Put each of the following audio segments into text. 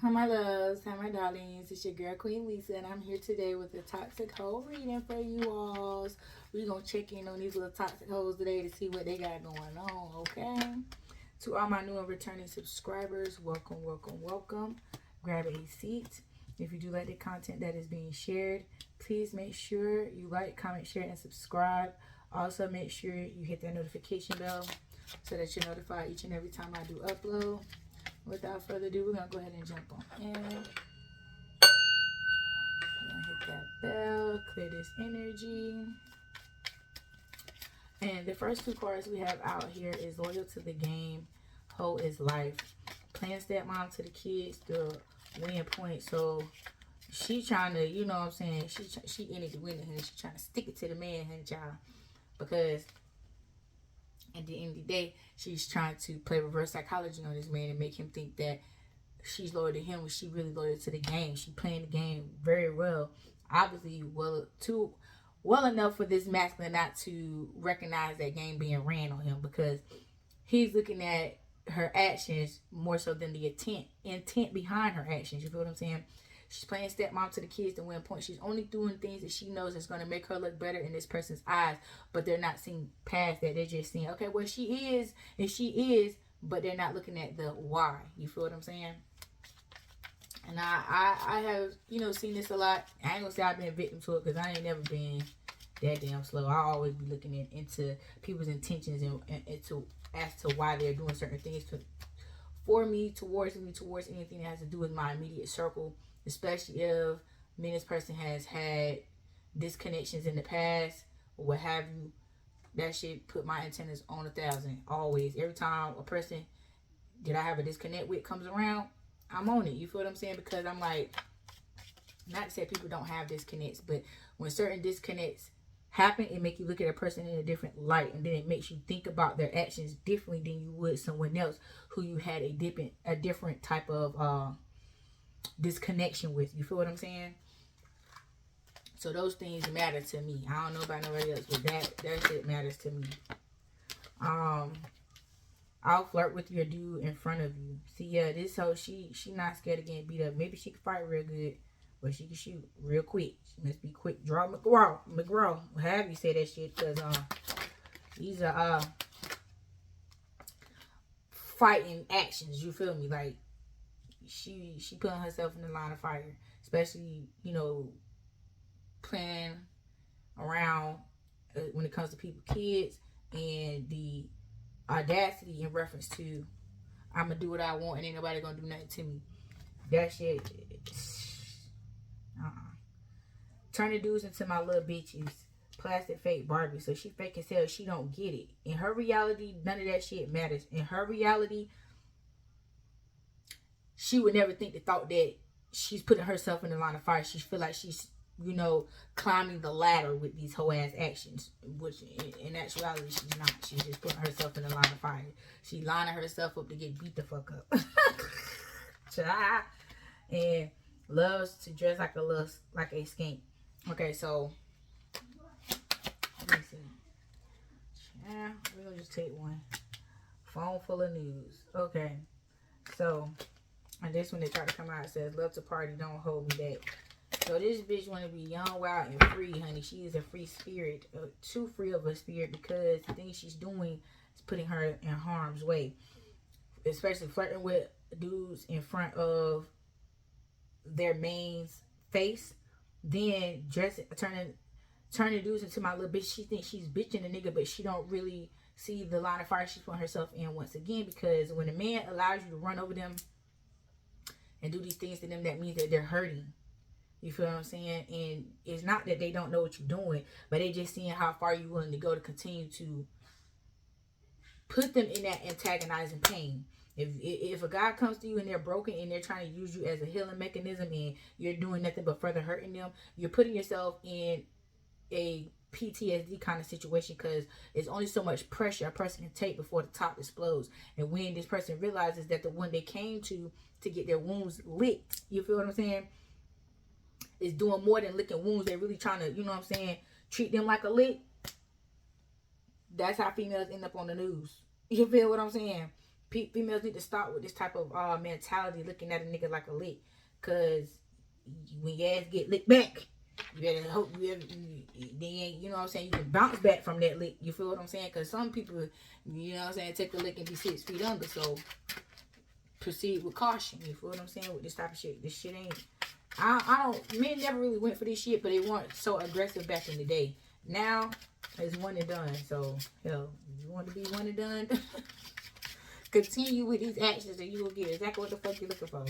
Hi, my loves. Hi, my darlings. It's your girl, Queen Lisa, and I'm here today with a toxic hoe reading for you all. We're going to check in on these little toxic hoes today to see what they got going on, okay? To all my new and returning subscribers, welcome, welcome, welcome. Grab a seat. If you do like the content that is being shared, please make sure you like, comment, share, and subscribe. Also, make sure you hit that notification bell so that you're notified each and every time I do upload. Without further ado, we're going to go ahead and jump on in. We're going to hit that bell, clear this energy. And the first two cards we have out here is Loyal to the Game, Hoe is Life. Playing stepmom to the kids, the win point. So she trying to, you know what I'm saying, she in it to win it, and she trying to stick it to the man, honey, child. Because at the end of the day, she's trying to play reverse psychology on this man and make him think that she's loyal to him when she really loyal to the game. She's playing the game very well. Obviously, well enough for this masculine not to recognize that game being ran on him, because he's looking at her actions more so than the intent behind her actions. You feel what I'm saying? She's playing stepmom to the kids to win points. She's only doing things that she knows is going to make her look better in this person's eyes. But they're not seeing past that. They're just seeing, okay, well, she is, and she is, but they're not looking at the why. You feel what I'm saying? And I have, you know, seen this a lot. I ain't going to say I've been a victim to it, because I ain't never been that damn slow. I always be looking into people's intentions and as to why they're doing certain things for me, towards anything that has to do with my immediate circle. Especially if this person has had disconnections in the past or what have you. That shit put my antennas on 1,000 always. Every time a person that I have a disconnect with comes around, I'm on it. You feel what I'm saying? Because I'm like, not to say people don't have disconnects, but when certain disconnects happen, it make you look at a person in a different light, and then it makes you think about their actions differently than you would someone else who you had a different type of disconnection with. You feel what I'm saying? So those things matter to me. I don't know about nobody else, but that shit matters to me. I'll flirt with your dude in front of you. See, yeah, this hoe, she not scared of getting beat up. Maybe she can fight real good, but she can shoot real quick. She must be quick draw. McGraw, however you say that shit, because these are fighting actions. You feel me? Like, she putting herself in the line of fire, especially, you know, playing around when it comes to people, kids, and the audacity in reference to, I'm gonna do what I want and ain't nobody gonna do nothing to me. That shit, turning dudes into my little bitches, plastic fake Barbie. So she fake as hell. She don't get it. In her reality, none of that shit matters. In her reality, she would never think the thought that she's putting herself in the line of fire. She feel like she's, you know, climbing the ladder with these whole ass actions, which in actuality she's not. She's just putting herself in the line of fire. She lining herself up to get beat the fuck up. And loves to dress like a skank. Okay, so let me see. Yeah, we're gonna just take one. Phone full of news. Okay, so. And this one they try to come out, it says, love to party, don't hold me back. So this bitch want to be young, wild, and free, honey. She is a free spirit, too free of a spirit, because the thing she's doing is putting her in harm's way. Especially flirting with dudes in front of their main's face. Then turning dudes into my little bitch. She thinks she's bitching a nigga, but she don't really see the line of fire she's putting herself in once again. Because when a man allows you to run over them and do these things to them, that means that they're hurting. You feel what I'm saying? And it's not that they don't know what you're doing, but they just seeing how far you're willing to go to continue to put them in that antagonizing pain. If a guy comes to you and they're broken and they're trying to use you as a healing mechanism and you're doing nothing but further hurting them, you're putting yourself in a PTSD kind of situation, because it's only so much pressure a person can take before the top explodes. And when this person realizes that the one they came to get their wounds licked, you feel what I'm saying, is doing more than licking wounds. They're really trying to, you know what I'm saying, treat them like a lick. That's how females end up on the news. You feel what I'm saying? females need to start with this type of mentality, looking at a nigga like a lick. Cause when your ass get licked back, you better hope you know what I'm saying, you can bounce back from that lick. You feel what I'm saying? Cause some people, you know what I'm saying, take a lick and be 6 feet under. So proceed with caution. You feel what I'm saying? With this type of shit. This shit ain't. I don't. Men never really went for this shit, but they weren't so aggressive back in the day. Now it's one and done. So hell, you want to be one and done? Continue with these actions, and you will get exactly what the fuck you're looking for.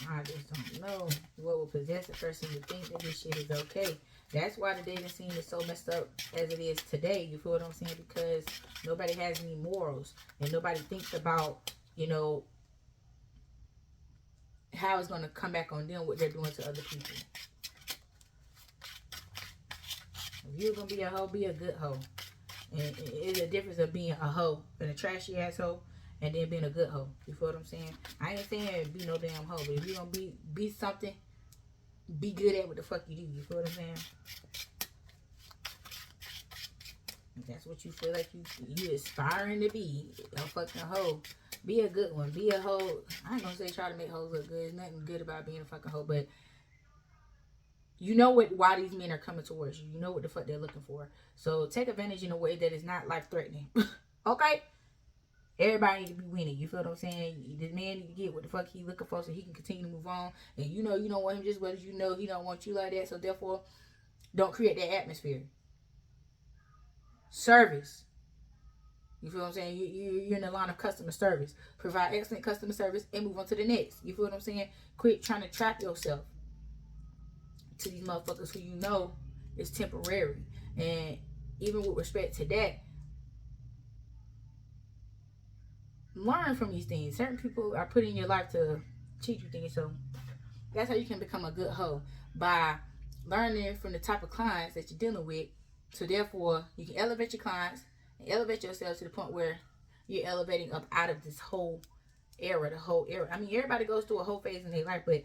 I just don't know what will possess a person to think that this shit is okay. That's why the dating scene is so messed up as it is today. You feel what I'm saying? Because nobody has any morals. And nobody thinks about, you know, how it's going to come back on them, what they're doing to other people. If you're going to be a hoe, be a good hoe. And it's a difference of being a hoe and a trashy ass hoe, and then being a good hoe. You feel what I'm saying? I ain't saying be no damn hoe, but if you're going to be something, be good at what the fuck you do. You feel what I'm saying? If that's what you feel like you aspiring to be, a fucking hoe. Be a good one. Be a hoe. I ain't gonna say try to make hoes look good. There's nothing good about being a fucking hoe, but you know why these men are coming towards you. You know what the fuck they're looking for. So take advantage in a way that is not life threatening. Okay? Everybody need to be winning. You feel what I'm saying? The man need to get what the fuck he looking for so he can continue to move on. And you know you don't want him just well as you know he don't want you like that. So therefore, don't create that atmosphere. Service. You feel what I'm saying? You're in the line of customer service. Provide excellent customer service and move on to the next. You feel what I'm saying? Quit trying to trap yourself to these motherfuckers who you know is temporary. And even with respect to that, learn from these things. Certain people are put in your life to teach you things. So that's how you can become a good hoe, by learning from the type of clients that you're dealing with. So therefore, you can elevate your clients and elevate yourself to the point where you're elevating up out of this whole era, the whole era. I mean, everybody goes through a whole phase in their life, but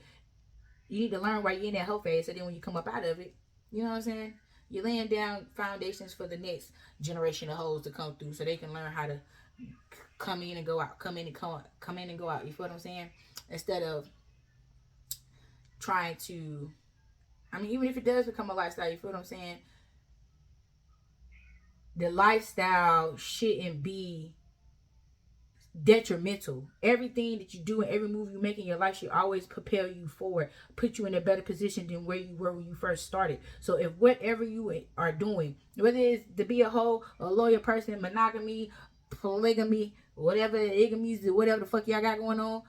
you need to learn while you're in that whole phase. So then when you come up out of it, you know what I'm saying? You're laying down foundations for the next generation of hoes to come through, so they can learn how to come in and go out, come in and go out. You feel what I'm saying? Instead of trying to, I mean, even if it does become a lifestyle, you feel what I'm saying? The lifestyle shouldn't be detrimental. Everything that you do and every move you make in your life should always propel you forward, put you in a better position than where you were when you first started. So if whatever you are doing, whether it's to be a hoe, a loyal person, monogamy, polygamy, whatever, igamies, whatever the fuck y'all got going on,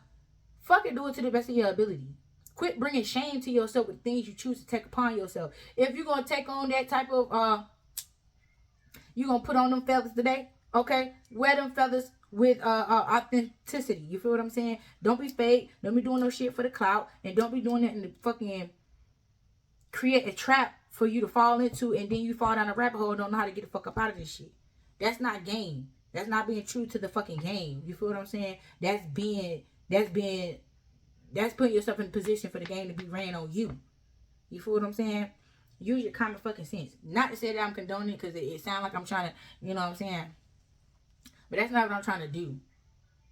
fucking do it to the best of your ability. Quit bringing shame to yourself with things you choose to take upon yourself. If you're going to take on that type of, you're going to put on them feathers today, okay? Wear them feathers with authenticity. You feel what I'm saying? Don't be fake. Don't be doing no shit for the clout. And don't be doing that in the fucking create a trap for you to fall into, and then you fall down a rabbit hole and don't know how to get the fuck up out of this shit. That's not game. That's not being true to the fucking game. You feel what I'm saying? That's putting yourself in a position for the game to be ran on you. You feel what I'm saying? Use your common fucking sense. Not to say that I'm condoning it, because it sounds like I'm trying to, you know what I'm saying? But that's not what I'm trying to do.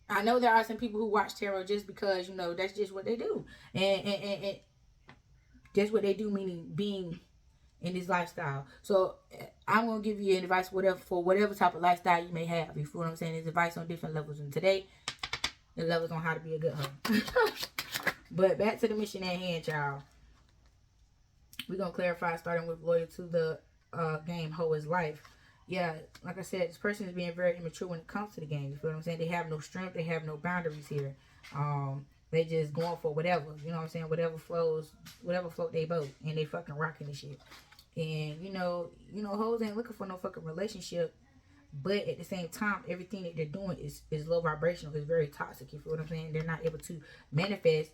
I know there are some people who watch tarot just because, you know, that's just what they do. And that's what they do, meaning being in this lifestyle. So I'm going to give you advice for whatever type of lifestyle you may have. You feel what I'm saying? There's advice on different levels. And today, the levels on how to be a good hoe. But back to the mission at hand, y'all. We're going to clarify, starting with loyal to the game, hoe is life. Yeah, like I said, this person is being very immature when it comes to the game. You feel what I'm saying? They have no strength. They have no boundaries here. They just going for whatever. You know what I'm saying? Whatever float they boat. And they fucking rocking this shit. And, you know, hoes ain't looking for no fucking relationship. But at the same time, everything that they're doing is low vibrational. It's very toxic. You feel what I'm saying? They're not able to manifest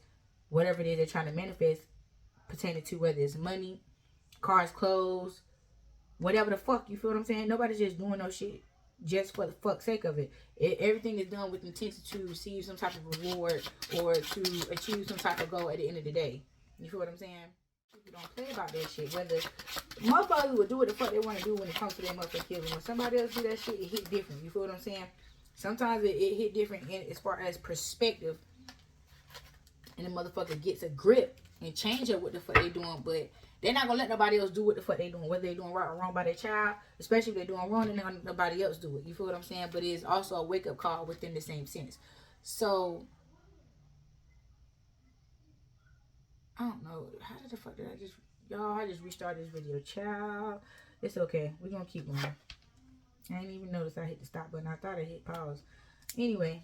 whatever it is they're trying to manifest pertaining to, whether it's money, cars, clothes, whatever the fuck. You feel what I'm saying? Nobody's just doing no shit just for the fuck's sake of it. Everything is done with intention to receive some type of reward or to achieve some type of goal at the end of the day. You feel what I'm saying? people don't play about that shit. Whether motherfuckers will do what the fuck they want to do when it comes to their motherfucking kids. When somebody else do that shit, it hit different. You feel what I'm saying? Sometimes it hit different as far as perspective. And the motherfucker gets a grip and change up what the fuck they doing. But they're not going to let nobody else do what the fuck they doing. Whether they're doing right or wrong by their child. Especially if they're doing wrong and let nobody else do it. You feel what I'm saying? But it's also a wake-up call within the same sense. So, I don't know. How the fuck did I just... Y'all, I just restarted this video. Child. It's okay. We're going to keep going. I didn't even notice I hit the stop button. I thought I hit pause. Anyway.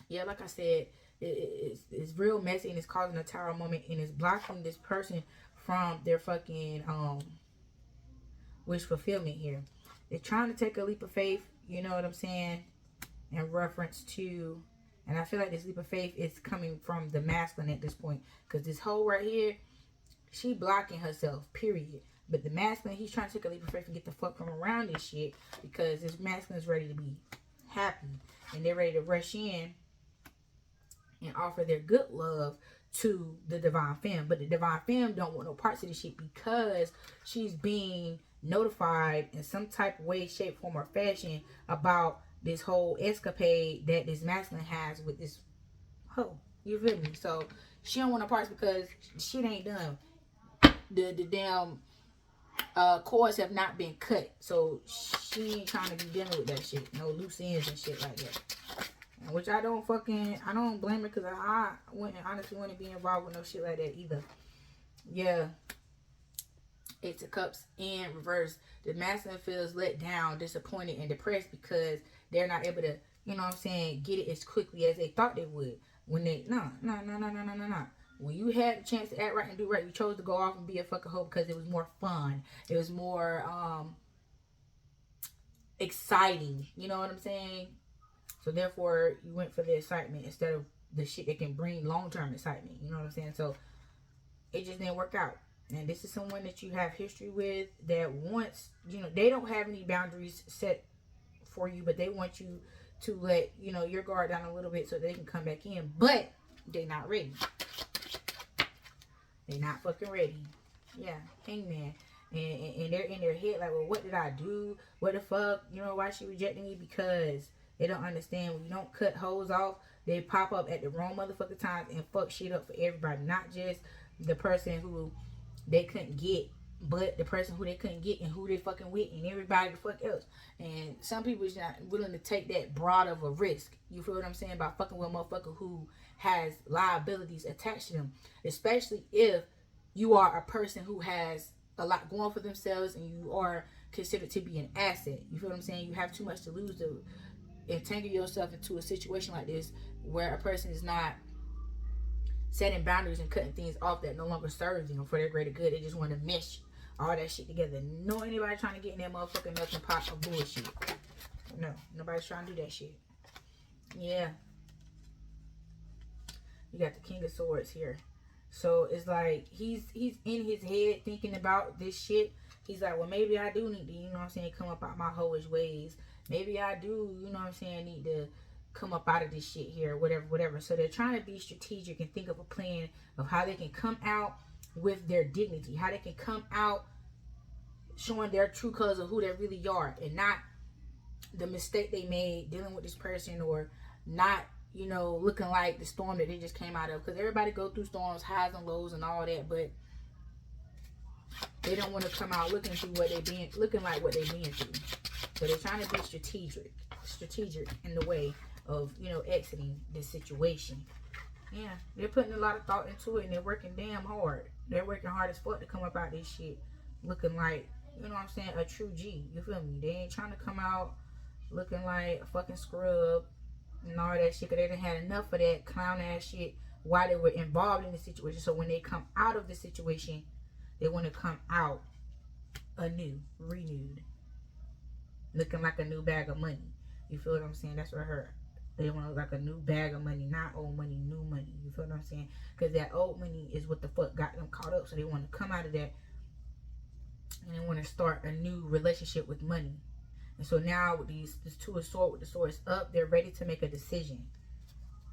Yeah, like I said, it's real messy and it's causing a tower moment and it's blocking this person from their fucking wish fulfillment here. They're trying to take a leap of faith, you know what I'm saying, in reference to, and I feel like this leap of faith is coming from the masculine at this point, because this hoe right here, she blocking herself, period. But the masculine, he's trying to take a leap of faith and get the fuck from around this shit, because this masculine is ready to be happy and they're ready to rush in and offer their good love to the divine femme. But the divine femme don't want no parts of this shit, because she's being notified in some type of way, shape, form, or fashion about this whole escapade that this masculine has with this hoe. You feel me? So she don't want no parts because shit ain't done. The damn cords have not been cut. So she ain't trying to be dealing with that shit. No loose ends and shit like that. Which I don't blame her, because I honestly wouldn't be involved with no shit like that either. Yeah. Eight of Cups in reverse. The masculine feels let down, disappointed, and depressed because they're not able to, you know what I'm saying, get it as quickly as they thought they would. When they, no. When you had the chance to act right and do right, you chose to go off and be a fucking hoe because it was more fun. It was more exciting. You know what I'm saying? So therefore, you went for the excitement instead of the shit that can bring long-term excitement. You know what I'm saying? So it just didn't work out. And this is someone that you have history with that wants, you know, they don't have any boundaries set for you, but they want you to let, you know, your guard down a little bit so they can come back in. But they're not ready. They're not fucking ready. Yeah, hangman. And they're in their head like, well, what did I do? What the fuck? You know why she rejected me? Because they don't understand when you don't cut hoes off, they pop up at the wrong motherfucking times and fuck shit up for everybody. Not just the person who they couldn't get, but the person who they couldn't get and who they fucking with and everybody the fuck else. And some people is not willing to take that broad of a risk. You feel what I'm saying? By fucking with a motherfucker who has liabilities attached to them. Especially if you are a person who has a lot going for themselves and you are considered to be an asset. You feel what I'm saying? You have too much to lose to entangle yourself into a situation like this where a person is not setting boundaries and cutting things off that no longer serves them for their greater good. They just want to mesh all that shit together. No anybody trying to get in that motherfucking melting pot of bullshit. No, nobody's trying to do that shit. Yeah. You got the King of Swords here. So it's like he's in his head thinking about this shit. He's like, well, maybe I do need to, you know what I'm saying, come up out my hoish ways. Maybe I do, you know what I'm saying, need to come up out of this shit here, whatever. So they're trying to be strategic and think of a plan of how they can come out with their dignity, how they can come out showing their true colors of who they really are, and not the mistake they made dealing with this person, or not, you know, looking like the storm that they just came out of. Because everybody go through storms, highs and lows and all that, but they don't want to come out looking like what they've been through. So they're trying to be strategic in the way of, you know, exiting this situation. Yeah, they're putting a lot of thought into it and they're working damn hard. They're working hard as fuck to come up out this shit looking like, you know what I'm saying, a true G. You feel me? They ain't trying to come out looking like a fucking scrub and all that shit, because they done had enough of that clown ass shit while they were involved in the situation. So when they come out of the situation, they want to come out anew, renewed, looking like a new bag of money. You feel what I'm saying? That's what I heard. They want to look like a new bag of money, not old money, new money. You feel what I'm saying? Because that old money is what the fuck got them caught up. So they want to come out of that and they want to start a new relationship with money. And so now with this Two of Swords, with the swords up, they're ready to make a decision.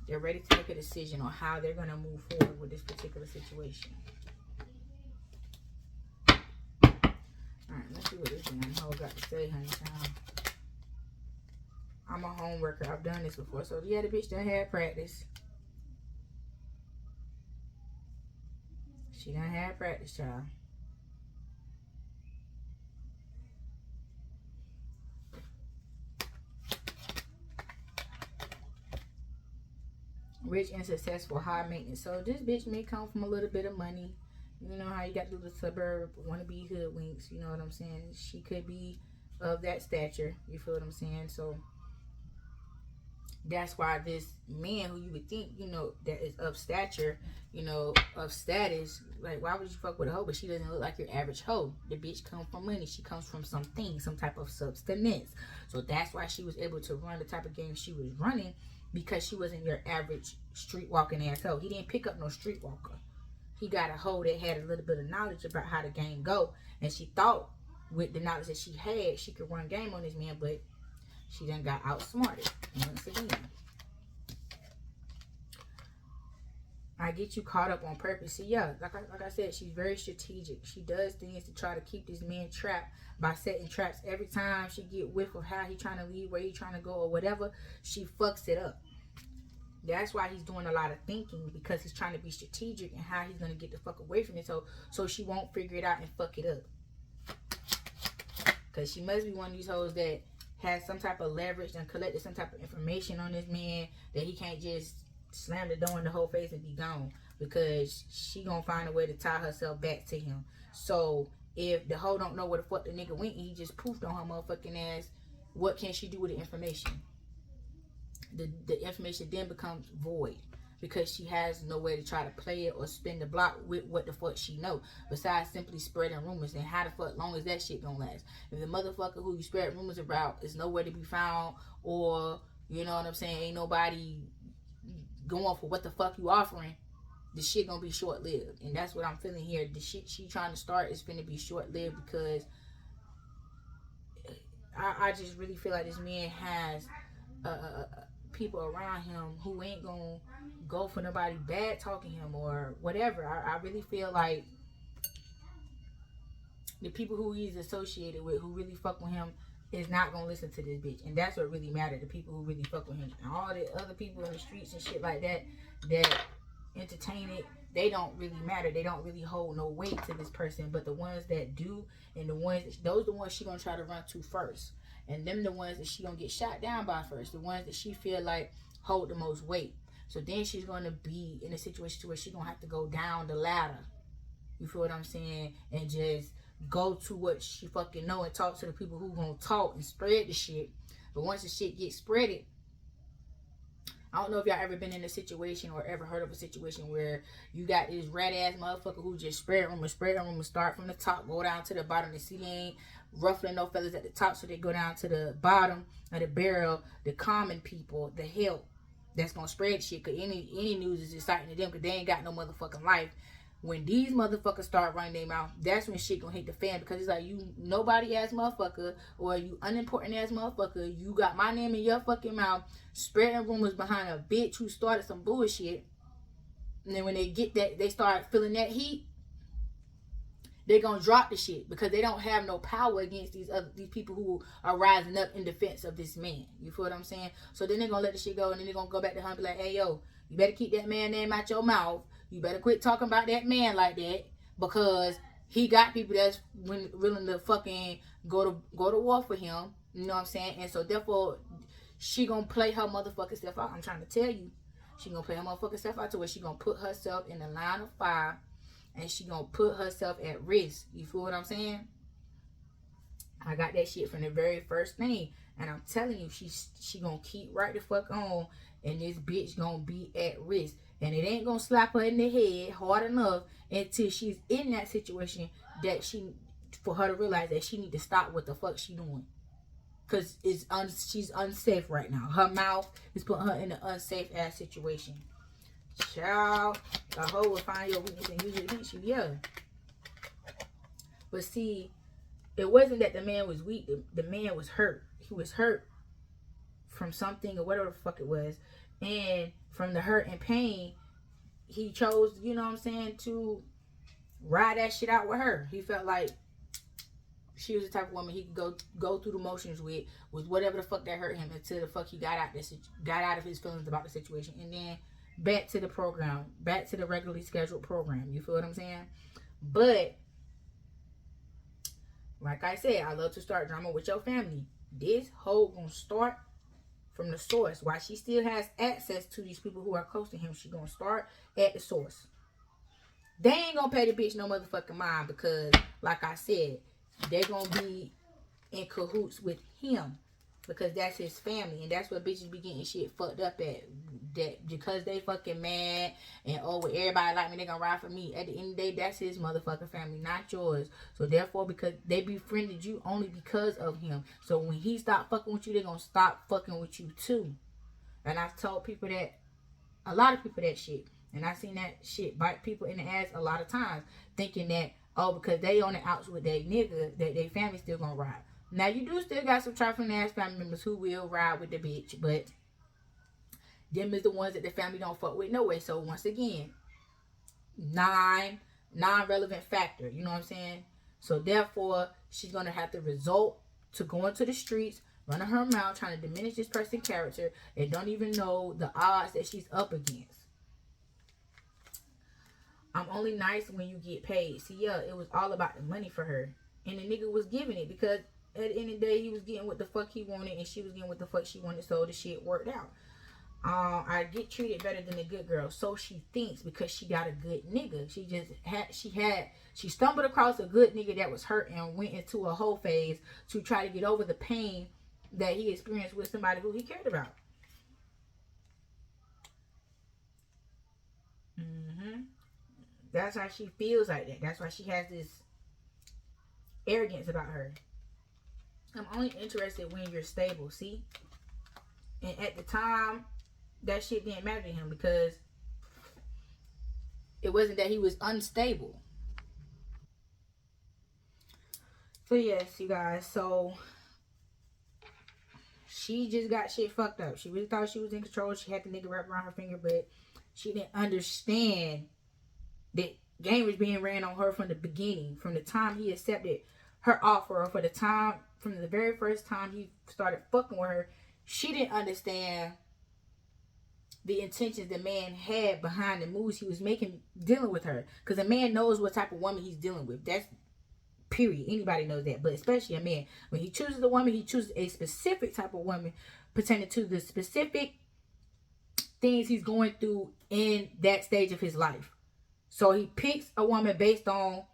They're ready to make a decision on how they're going to move forward with this particular situation. Alright, let's see what this damn hoe got to say, honey child. I'm a home worker. I've done this before. So yeah, the bitch done had practice. She done had practice, child. Rich and successful, high maintenance. So this bitch may come from a little bit of money. You know how you got to do the suburb, want to be hoodwinks. You know what I'm saying? She could be of that stature. You feel what I'm saying? So that's why this man who you would think, you know, that is of stature, you know, of status, like, why would you fuck with a hoe? But she doesn't look like your average hoe. The bitch comes from money. She comes from something, some type of substance. So that's why she was able to run the type of game she was running, because she wasn't your average street walking ass hoe. He didn't pick up no street walker. He got a hoe that had a little bit of knowledge about how the game go, and she thought with the knowledge that she had, she could run game on this man, but she done got outsmarted once again. I get you caught up on purpose. See, yeah, like I said, she's very strategic. She does things to try to keep this man trapped by setting traps. Every time she get whiff of how he trying to leave, where he trying to go, or whatever, she fucks it up. That's why he's doing a lot of thinking, because he's trying to be strategic and how he's gonna get the fuck away from it, so she won't figure it out and fuck it up. Cause she must be one of these hoes that has some type of leverage and collected some type of information on this man, that he can't just slam the door in the whole face and be gone, because she gonna find a way to tie herself back to him. So if the hoe don't know where the fuck the nigga went and he just poofed on her motherfucking ass, what can she do with the information? The information then becomes void, because she has no way to try to play it or spin the block with what the fuck she know, besides simply spreading rumors. And how the fuck long is that shit gonna last? If the motherfucker who you spread rumors about is nowhere to be found, or, you know what I'm saying, ain't nobody going for what the fuck you offering, the shit gonna be short-lived. And that's what I'm feeling here. The shit she trying to start is gonna be short-lived, because I just really feel like this man has people around him who ain't gonna go for nobody bad talking him or whatever. I really feel like the people who he's associated with, who really fuck with him, is not gonna listen to this bitch. And that's what really matters. The people who really fuck with him. And all the other people in the streets and shit like that entertain it, they don't really matter. They don't really hold no weight to this person. But the ones that do, and those the ones she gonna try to run to first. And them the ones that she gonna get shot down by first. The ones that she feel like hold the most weight. So then she's gonna be in a situation where she gonna have to go down the ladder. You feel what I'm saying? And just go to what she fucking know and talk to the people who gonna talk and spread the shit. But once the shit gets spreaded, I don't know if y'all ever been in a situation or ever heard of a situation where you got this rat ass motherfucker who just spread rumors, start from the top, go down to the bottom. The city ain't ruffling no feathers at the top, so they go down to the bottom of the barrel. The common people, the help that's gonna spread shit, cause any news is exciting to them, cause they ain't got no motherfucking life. When these motherfuckers start running their mouth, that's when shit gonna hit the fan, because it's like, you nobody ass motherfucker, or you unimportant ass motherfucker, you got my name in your fucking mouth, spreading rumors behind a bitch who started some bullshit. And then when they get that, they start feeling that heat, they're gonna drop the shit, because they don't have no power against these people who are rising up in defense of this man. You feel what I'm saying? So then they're gonna let the shit go, and then they're gonna go back to her and be like, hey yo, you better keep that man name out your mouth. You better quit talking about that man like that, because he got people that's willing to fucking go to war for him. You know what I'm saying? And so therefore, she gonna play her motherfucking self out. I'm trying to tell you, she gonna play her motherfucking self out to where she gonna put herself in the line of fire, and she gonna put herself at risk. You feel what I'm saying? I got that shit from the very first thing, and I'm telling you, she gonna keep right the fuck on, and this bitch gonna be at risk. And it ain't gonna slap her in the head hard enough until she's in that situation for her to realize that she need to stop what the fuck she doing. Cause she's unsafe right now. Her mouth is putting her in an unsafe ass situation. Child, a hoe will find your weakness and use it against you. Yeah. But see, it wasn't that the man was weak. The man was hurt. He was hurt from something or whatever the fuck it was. And from the hurt and pain, he chose, you know what I'm saying, to ride that shit out with her. He felt like She was the type of woman he could go through the motions with whatever the fuck that hurt him until the fuck he got out of his feelings about the situation, and then back to the program, back to the regularly scheduled program. You feel what I'm saying? But like I said, I love to start drama with your family. This hoe gonna start from the source. While she still has access to these people who are close to him, she gonna start at the source. They ain't gonna pay the bitch no motherfucking mind because, like I said, they gonna be in cahoots with him because that's his family, and that's what bitches be getting shit fucked up at. That because they fucking mad and with everybody like me, they gonna ride for me. At the end of the day, that's his motherfucking family, not yours. So therefore, because they befriended you only because of him. So when he stop fucking with you, they gonna stop fucking with you too. And I've told people that, a lot of people that shit. And I seen that shit bite people in the ass a lot of times, thinking that, oh, because they on the outs with that nigga, that their family still gonna ride. Now, you do still got some trifling ass family members who will ride with the bitch, but them is the ones that the family don't fuck with no way. So, once again, non-relevant factor, you know what I'm saying? So, therefore, she's gonna have to resort to going to the streets, running her mouth, trying to diminish this person's character, and don't even know the odds that she's up against. I'm only nice when you get paid. See, yeah, it was all about the money for her. And the nigga was giving it because at the end of the day, he was getting what the fuck he wanted and she was getting what the fuck she wanted. So the shit worked out. I get treated better than a good girl. So she thinks because she got a good nigga. She stumbled across a good nigga that was hurt and went into a whole phase to try to get over the pain that he experienced with somebody who he cared about. That's how she feels like that. That's why she has this arrogance about her. I'm only interested when you're stable, see? And at the time, that shit didn't matter to him because it wasn't that he was unstable. So yes, you guys, so she just got shit fucked up. She really thought she was in control. She had the nigga wrapped around her finger, but she didn't understand that game was being ran on her from the beginning, from the time he accepted her offer, or from the very first time he started fucking with her. She didn't understand the intentions the man had behind the moves he was making dealing with her, because a man knows what type of woman he's dealing with. That's period. Anybody knows that, but especially a man, when he chooses a woman, he chooses a specific type of woman pertaining to the specific things he's going through in that stage of his life. So he picks a woman based on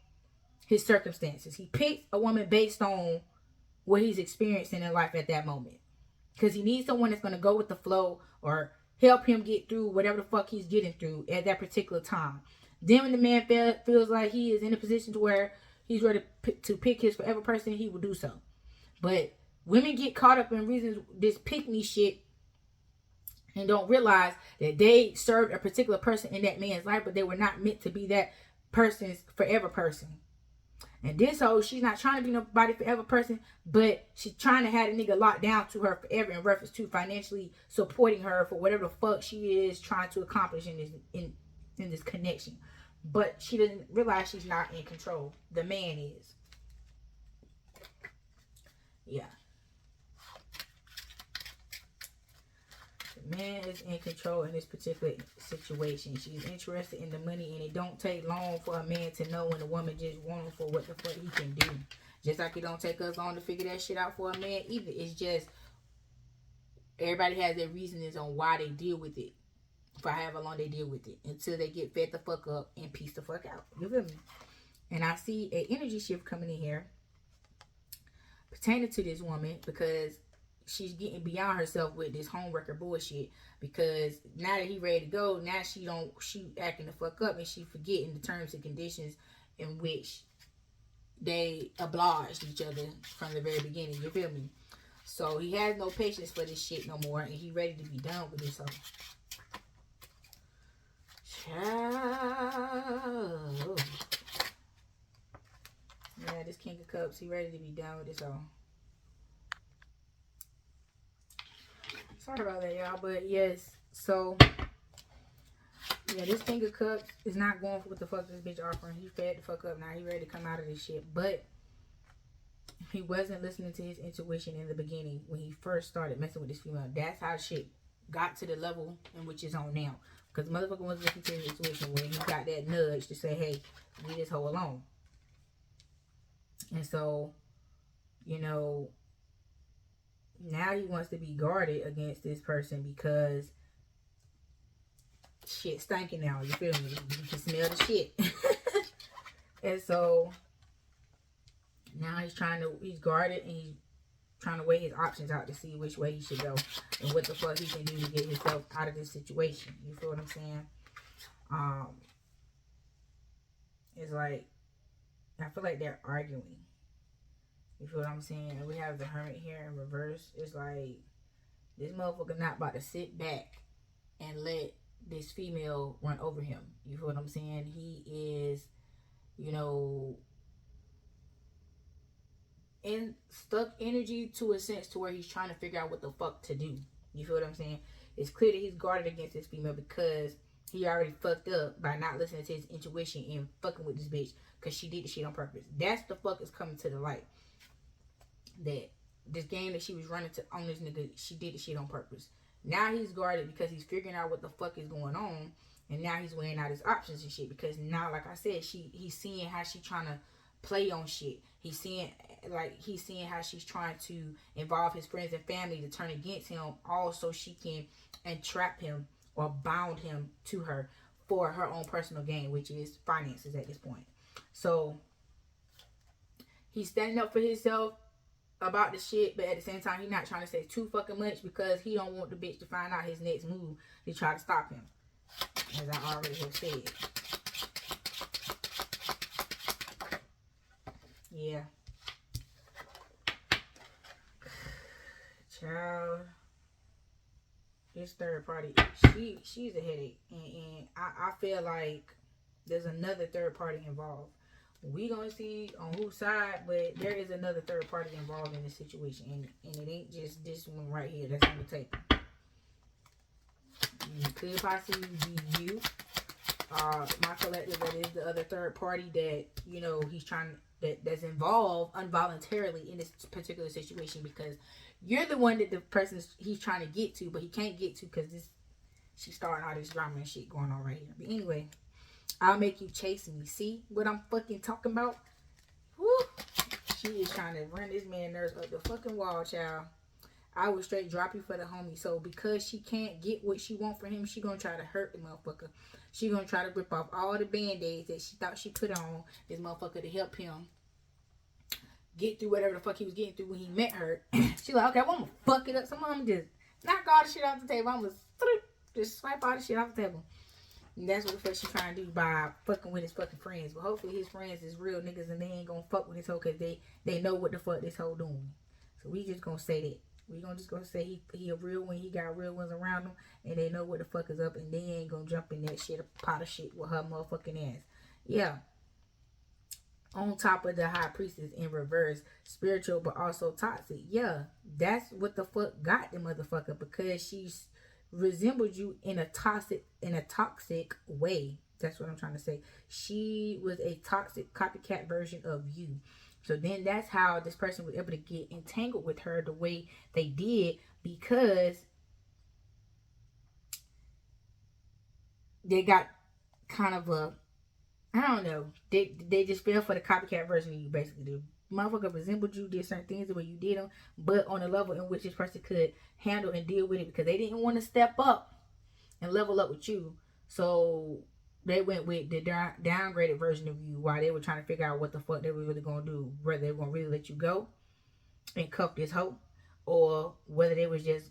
his circumstances. He picks a woman based on what he's experiencing in life at that moment. Because he needs someone that's going to go with the flow or help him get through whatever the fuck he's getting through at that particular time. Then when the man feels like he is in a position to where he's ready to pick his forever person, he will do so. But women get caught up in reasons, this pick me shit, and don't realize that they served a particular person in that man's life, but they were not meant to be that person's forever person. And this hoe, she's not trying to be nobody forever person, but she's trying to have a nigga locked down to her forever in reference to financially supporting her for whatever the fuck she is trying to accomplish in this connection. But she doesn't realize she's not in control. The man is. Yeah. Man is in control in this particular situation. She's interested in the money, and it don't take long for a man to know when a woman just wants him for what the fuck he can do. Just like it don't take us long to figure that shit out for a man either. It's just everybody has their reasonings on why they deal with it, for however long they deal with it, until they get fed the fuck up and piece the fuck out. You feel me? And I see an energy shift coming in here pertaining to this woman, because she's getting beyond herself with this homewrecker bullshit. Because now that he ready to go, now she acting the fuck up, and she forgetting the terms and conditions in which they obliged each other from the very beginning. You feel me? So he has no patience for this shit no more, and he ready to be done with this. Child. Yeah, this King of Cups, he ready to be done with this all. Sorry about that, y'all, but yes, so yeah, this King of Cups is not going for what the fuck this bitch offering. He fed the fuck up now. He ready to come out of this shit, but he wasn't listening to his intuition in the beginning when he first started messing with this female. That's how shit got to the level in which it's on now. Because the motherfucker wasn't listening to his intuition when he got that nudge to say, hey, leave this hoe alone. And so, you know, now he wants to be guarded against this person because shit stinking now. You feel me? You can smell the shit. And so now he's guarded and he's trying to weigh his options out to see which way he should go and what the fuck he can do to get himself out of this situation. You feel what I'm saying? It's like, I feel like they're arguing. You feel what I'm saying? And we have the Hermit here in reverse. It's like, this motherfucker not about to sit back and let this female run over him. You feel what I'm saying? He is, you know, in stuck energy to a sense to where he's trying to figure out what the fuck to do. You feel what I'm saying? It's clear that he's guarded against this female because he already fucked up by not listening to his intuition and fucking with this bitch because she did the shit on purpose. That's the fuck is coming to the light. That this game that she was running to on this nigga, she did the shit on purpose. Now he's guarded because he's figuring out what the fuck is going on, and now he's weighing out his options and shit. Because now, like I said, he's seeing how she trying to play on shit. He's seeing how she's trying to involve his friends and family to turn against him, all so she can entrap him or bound him to her for her own personal gain, which is finances at this point. So he's standing up for himself about the shit, but at the same time, he's not trying to say too fucking much because he don't want the bitch to find out his next move to try to stop him, as I already have said. Yeah. Child, this third party, she's a headache, and I feel like there's another third party involved. We gonna see on whose side, but there is another third party involved in this situation, and it ain't just this one right here that's on the table. It could possibly be you, my collective, that is the other third party that, you know, he's trying that's involved involuntarily in this particular situation because you're the one that the person he's trying to get to, but he can't get to because she's starting all this drama and shit going on right here. But anyway. I'll make you chase me. See what I'm fucking talking about? Woo. She is trying to run this man nerves up the fucking wall, child. I would straight drop you for the homie. So because she can't get what she want from him, she gonna try to hurt the motherfucker. She gonna try to rip off all the band-aids that she thought she put on this motherfucker to help him get through whatever the fuck he was getting through when he met her. She like, okay, I'm gonna fuck it up. So I'm gonna just knock all the shit off the table. I'm gonna just swipe all the shit off the table. And that's what the fuck she's trying to do by fucking with his fucking friends. But hopefully his friends is real niggas and they ain't gonna fuck with this hoe because they know what the fuck this hoe doing. So we just gonna say that. We just gonna say he a real one. He got real ones around him and they know what the fuck is up and they ain't gonna jump in that shit, a pot of shit with her motherfucking ass. Yeah. On top of the high priestess in reverse, spiritual but also toxic. Yeah, that's what the fuck got the motherfucker because she's resembled you in a toxic way. That's what I'm trying to say. She was a toxic copycat version of you. So then that's how this person was able to get entangled with her the way they did because they got kind of a, I don't know, they just fell for the copycat version of you basically. The motherfucker resembled you, did certain things the way you did them, but on a level in which this person could handle and deal with it because they didn't want to step up and level up with you. So they went with the downgraded version of you while they were trying to figure out what the fuck they were really going to do. Whether they were going to really let you go and cuff this hoe or whether they was just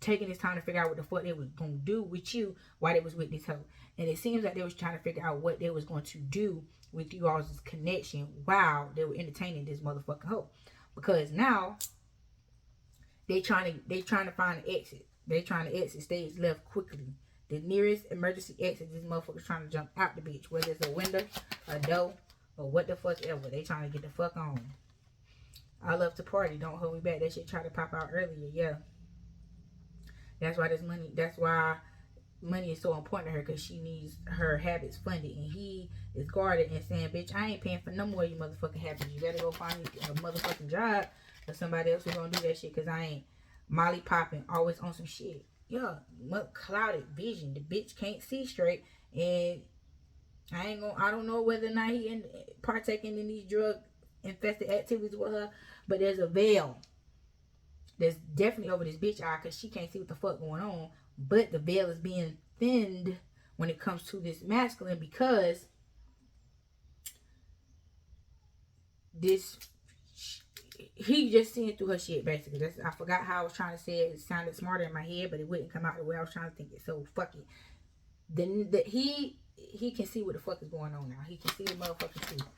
taking this time to figure out what the fuck they was going to do with you while they was with this hoe. And it seems like they was trying to figure out what they was going to do with you all's connection while they were entertaining this motherfucking hoe. Because now they trying to find an exit. They trying to exit stage left quickly. The nearest emergency exit, this motherfucker's trying to jump out the bitch, whether it's a window, a door, or what the fuck ever. They trying to get the fuck on. I love to party. Don't hold me back. That shit tried to pop out earlier. Yeah. That's why this money. That's why money is so important to her because she needs her habits funded, and he is guarded and saying, bitch, I ain't paying for no more of your motherfucking habits. You better go find a motherfucking job or somebody else who's gonna do that shit, because I ain't Molly popping, always on some shit. Yeah, clouded vision. The bitch can't see straight, and I don't know whether or not he partaking in these drug infested activities with her, but there's a veil that's definitely over this bitch eye because she can't see what the fuck going on. But the veil is being thinned when it comes to this masculine, because this he just seeing through her shit basically. I forgot how I was trying to say it. It sounded smarter in my head, but it wouldn't come out the way I was trying to think it. So fuck it. Then he can see what the fuck is going on now. He can see the motherfucking truth.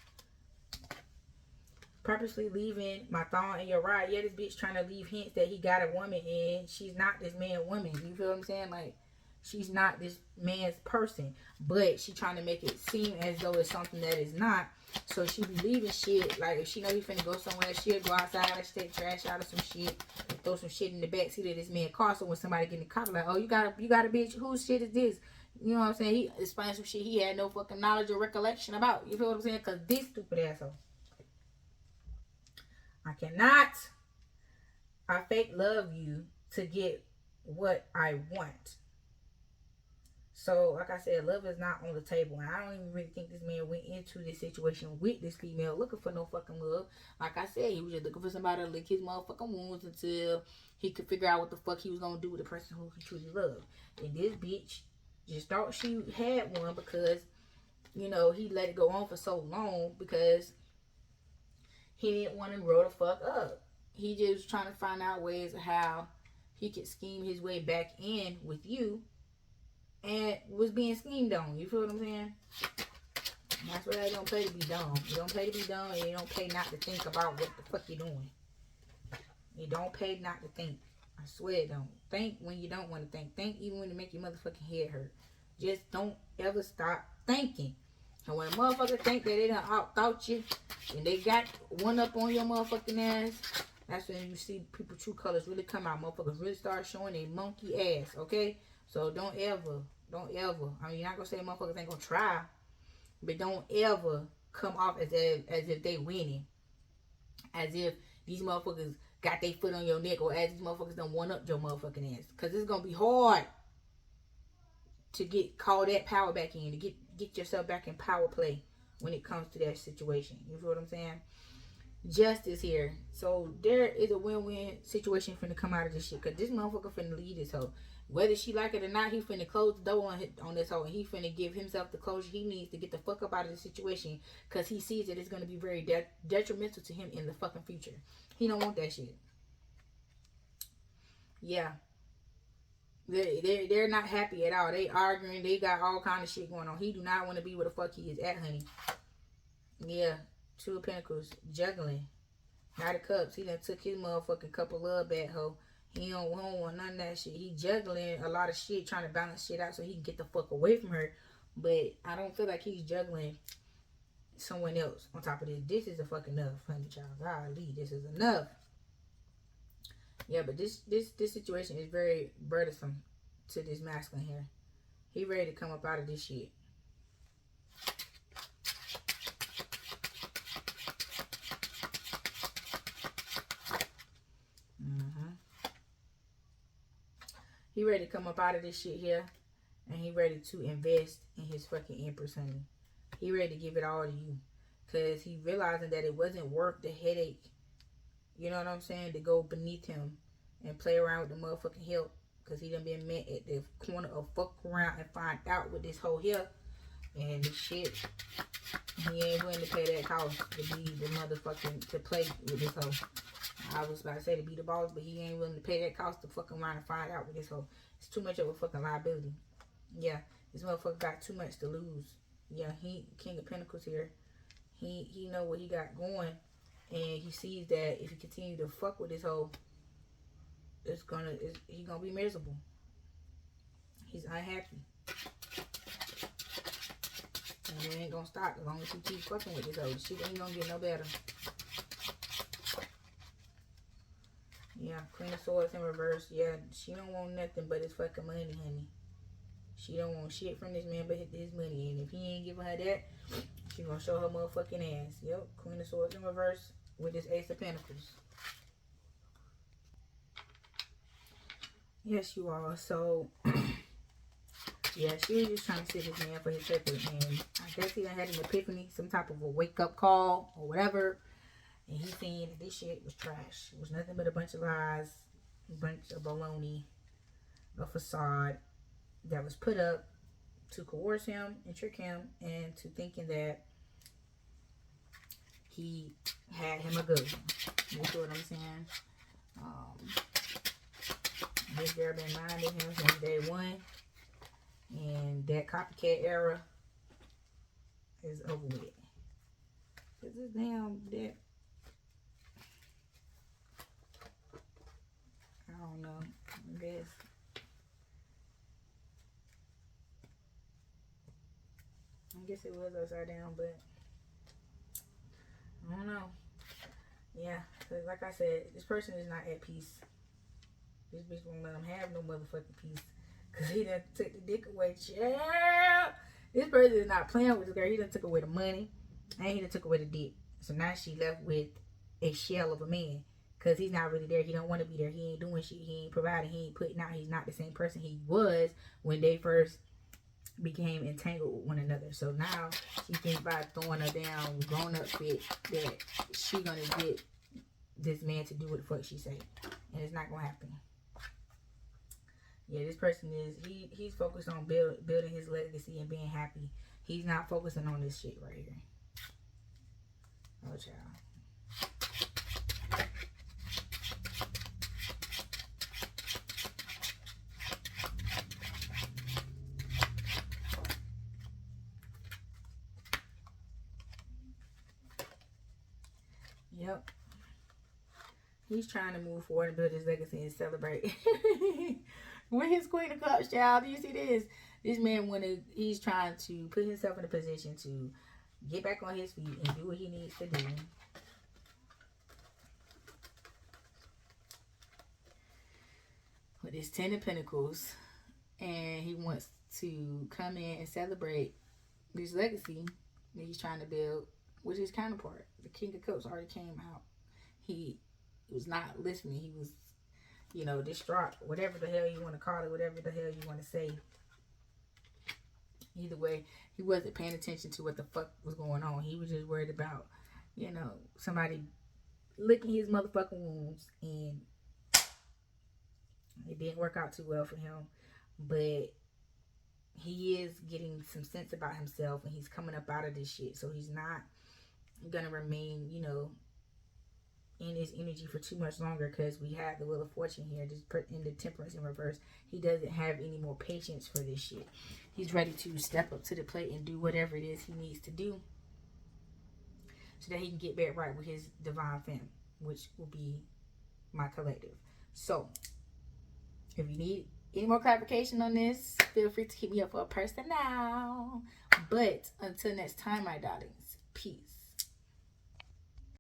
Purposely leaving my thorn in your ride. Yeah, this bitch trying to leave hints that he got a woman, and she's not this man woman. You feel what I'm saying? Like, she's not this man's person, but she trying to make it seem as though it's something that is not. So she be leaving shit. Like, if she know he finna go somewhere, she'll go outside, she take trash out of some shit, and throw some shit in the backseat of this man's car. So when somebody get in the car, like, oh, you got a bitch, whose shit is this? You know what I'm saying? He explains some shit he had no fucking knowledge or recollection about. You feel what I'm saying? Because this stupid asshole. I cannot. I fake love you to get what I want. So, like I said, love is not on the table. And I don't even really think this man went into this situation with this female looking for no fucking love. Like I said, he was just looking for somebody to lick his motherfucking wounds until he could figure out what the fuck he was going to do with the person who he truly loved. And this bitch just thought she had one because, you know, he let it go on for so long because he didn't want to grow the fuck up. He just was trying to find out ways of how he could scheme his way back in with you, and was being schemed on. You feel what I'm saying? That's why they don't pay to be dumb. You don't pay to be dumb, and you don't pay not to think about what the fuck you're doing. You don't pay not to think. I swear it don't. Think when you don't want to think. Think even when it make your motherfucking head hurt. Just don't ever stop thinking. And when a motherfucker think that they done out-thought you, and they got one up on your motherfucking ass, that's when you see people true colors really come out. Motherfuckers really start showing their monkey ass, okay? So don't ever, I mean, you're not gonna say motherfuckers ain't gonna try, but don't ever come off as if they winning. As if these motherfuckers got their foot on your neck, or as these motherfuckers done one up your motherfucking ass. Cause it's gonna be hard to call that power back in, to get yourself back in power play when it comes to that situation. You feel what I'm saying? Justice here. So there is a win-win situation finna come out of this shit. Cause this motherfucker finna lead this hoe. Whether she like it or not, he finna close the door on this hoe. And he finna give himself the closure he needs to get the fuck up out of the situation. Cause he sees that it's gonna be very detrimental to him in the fucking future. He don't want that shit. Yeah. They're not happy at all. They arguing. They got all kind of shit going on. He do not want to be where the fuck he is at, honey. Yeah. Two of Pentacles. Juggling. Knight of Cups. He done took his motherfucking cup of love back, ho. He don't want none of that shit. He juggling a lot of shit, trying to balance shit out so he can get the fuck away from her. But I don't feel like he's juggling someone else on top of this. This is a fucking enough, honey child. Golly, this is enough. Yeah, but this situation is very burdensome to this masculine here. He ready to come up out of this shit. He ready to come up out of this shit here. And he ready to invest in his fucking Empress, honey. He ready to give it all to you. Because he realizing that it wasn't worth the headache. You know what I'm saying? To go beneath him and play around with the motherfucking help. Because he done been met at the corner of fuck around and find out with this whole here. And this shit. He ain't willing to pay that cost to be the motherfucking, to play with this hoe. I was about to say to be the boss, but he ain't willing to pay that cost to fucking around and find out with this hoe. It's too much of a fucking liability. Yeah, this motherfucker got too much to lose. Yeah, he King of Pentacles here. He know what he got going, and he sees that if he continue to fuck with this hoe, he gonna be miserable. He's unhappy, and it ain't gonna stop as long as he keeps fucking with this hoe. Shit ain't gonna get no better. Yeah, Queen of Swords in reverse. Yeah, she don't want nothing but his fucking money, honey. She don't want shit from this man but his money. And if he ain't giving her that, she gonna show her motherfucking ass. Yep, Queen of Swords in reverse with this Ace of Pentacles. Yes, you are. So, yeah, she was just trying to sit this man for his record. And I guess he done had an epiphany, some type of a wake-up call or whatever. And he saying that this shit was trash. It was nothing but a bunch of lies, a bunch of baloney, a facade that was put up to coerce him and trick him into thinking that he had him a good one. You see what I'm saying? This girl been minding him since day one. And that copycat era is over with. Cause this damn that I don't know. I guess it was upside down, but I don't know. Yeah, cause like I said, this person is not at peace. This bitch won't let him have no motherfucking peace. Cause he done took the dick away. Yeah. This person is not playing with this girl. He done took away the money. And he done took away the dick. So now she left with a shell of a man. Cause he's not really there. He don't want to be there. He ain't doing shit. He ain't providing. He ain't putting out. He's not the same person he was when they first became entangled with one another. So now she thinks by throwing her down grown up fit that she gonna get this man to do what the fuck she say. And it's not gonna happen. Yeah, this person is, he's focused on building his legacy and being happy. He's not focusing on this shit right here. Oh, child. Yep. He's trying to move forward and build his legacy and celebrate. With his Queen of Cups, child. Do you see this? This man he's trying to put himself in a position to get back on his feet and do what he needs to do. With his 10 of Pentacles. And he wants to come in and celebrate this legacy that he's trying to build with his counterpart. The King of Cups already came out. He was not listening. He was, you know, distraught. Whatever the hell you want to call it. Whatever the hell you want to say. Either way, he wasn't paying attention to what the fuck was going on. He was just worried about, you know, somebody licking his motherfucking wounds. And it didn't work out too well for him. But he is getting some sense about himself. And he's coming up out of this shit. So he's not going to remain, you know, in his energy for too much longer, because we have the Wheel of Fortune here, just put in the Temperance in reverse. He doesn't have any more patience for this shit. He's ready to step up to the plate and do whatever it is he needs to do so that he can get back right with his divine femme, which will be my collective. So if you need any more clarification on this, feel free to hit me up for a personal. But until next time, my darlings, peace.